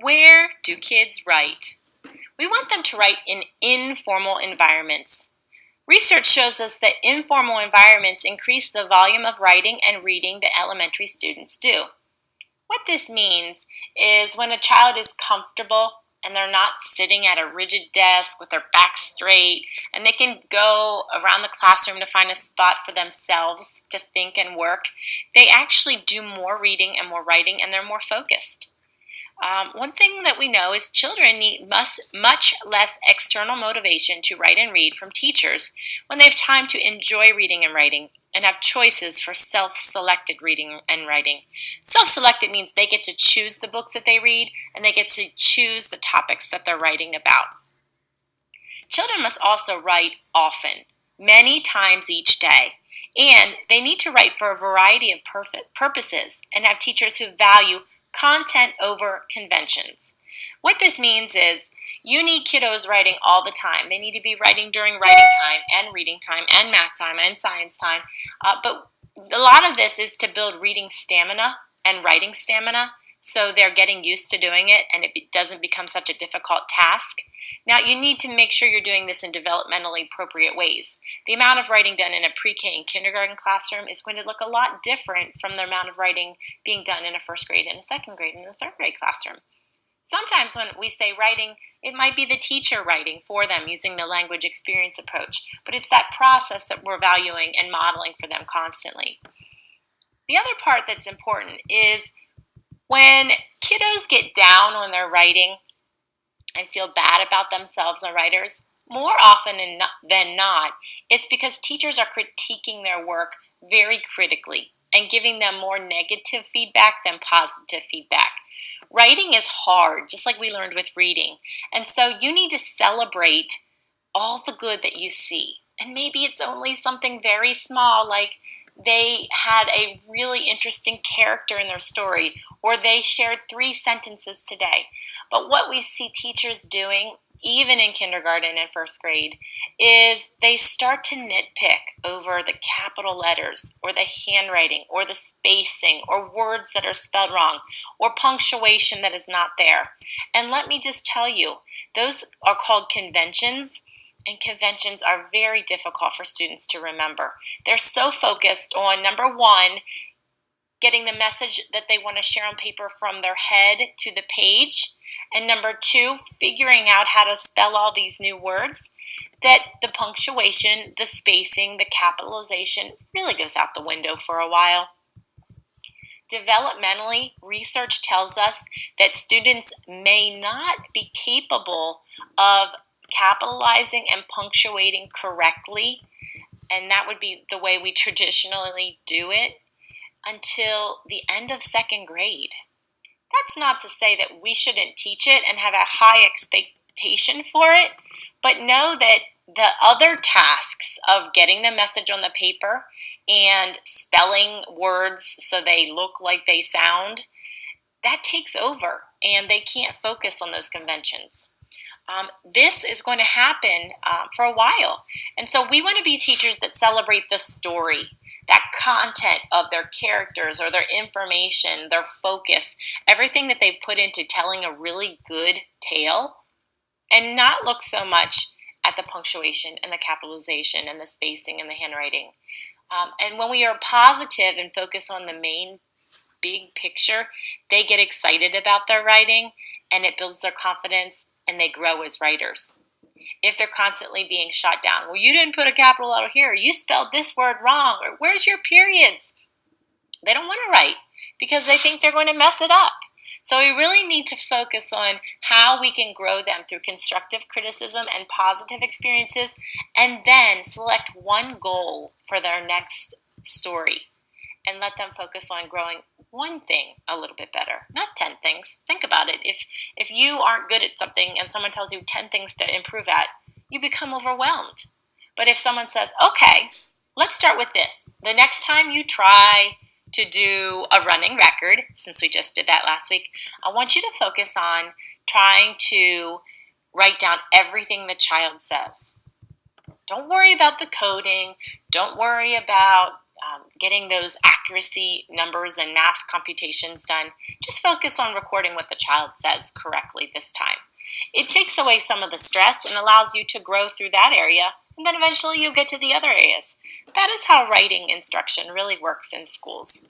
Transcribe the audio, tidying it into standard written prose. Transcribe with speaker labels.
Speaker 1: Where do kids write? We want them to write in informal environments. Research shows us that informal environments increase the volume of writing and reading that elementary students do. What this means is when a child is comfortable and they're not sitting at a rigid desk with their back straight, and they can go around the classroom to find a spot for themselves to think and work, they actually do more reading and more writing, and they're more focused. One thing that we know is children need much less external motivation to write and read from teachers when they have time to enjoy reading and writing and have choices for self-selected reading and writing. Self-selected means they get to choose the books that they read and they get to choose the topics that they're writing about. Children must also write often, many times each day, and they need to write for a variety of purposes and have teachers who value content over conventions. What this means is you need kiddos writing all the time. They need to be writing during writing time and reading time and math time and science time. But a lot of this is to build reading stamina and writing stamina so they're getting used to doing it and it doesn't become such a difficult task. Now, you need to make sure you're doing this in developmentally appropriate ways. The amount of writing done in a pre-K and kindergarten classroom is going to look a lot different from the amount of writing being done in a first grade and a second grade and a third grade classroom. Sometimes when we say writing, it might be the teacher writing for them using the language experience approach, but it's that process that we're valuing and modeling for them constantly. The other part that's important is when kiddos get down when they're writing and feel bad about themselves as writers, more often than not, it's because teachers are critiquing their work very critically and giving them more negative feedback than positive feedback. Writing is hard, just like we learned with reading, and so you need to celebrate all the good that you see. And maybe it's only something very small, like they had a really interesting character in their story, or they shared 3 sentences today. But what we see teachers doing, even in kindergarten and first grade, is they start to nitpick over the capital letters or the handwriting or the spacing or words that are spelled wrong or punctuation that is not there. And let me just tell you, those are called conventions, and conventions are very difficult for students to remember. They're so focused on, number one, getting the message that they want to share on paper from their head to the page, and number 2, figuring out how to spell all these new words, that the punctuation, the spacing, the capitalization really goes out the window for a while. Developmentally, research tells us that students may not be capable of capitalizing and punctuating correctly, and that would be the way we traditionally do it, until the end of second grade. That's not to say that we shouldn't teach it and have a high expectation for it, but know that the other tasks of getting the message on the paper and spelling words so they look like they sound, that takes over, and they can't focus on those conventions. This is going to happen for a while, and so we want to be teachers that celebrate the story, that content of their characters or their information, their focus, everything that they've put into telling a really good tale, and not look so much at the punctuation and the capitalization and the spacing and the handwriting. And when we are positive and focus on the main big picture, they get excited about their writing and it builds their confidence and they grow as writers. If they're constantly being shot down, well, you didn't put a capital letter here, you spelled this word wrong, or where's your periods? They don't want to write because they think they're going to mess it up. So we really need to focus on how we can grow them through constructive criticism and positive experiences, and then select one goal for their next story and let them focus on growing one thing a little bit better, not 10 things. Think about it. If you aren't good at something and someone tells you 10 things to improve at, you become overwhelmed. But if someone says, okay, let's start with this. The next time you try to do a running record, since we just did that last week, I want you to focus on trying to write down everything the child says. Don't worry about the coding. Don't worry about getting those accuracy numbers and math computations done. Just focus on recording what the child says correctly this time. It takes away some of the stress and allows you to grow through that area, and then eventually you'll get to the other areas. That is how writing instruction really works in schools.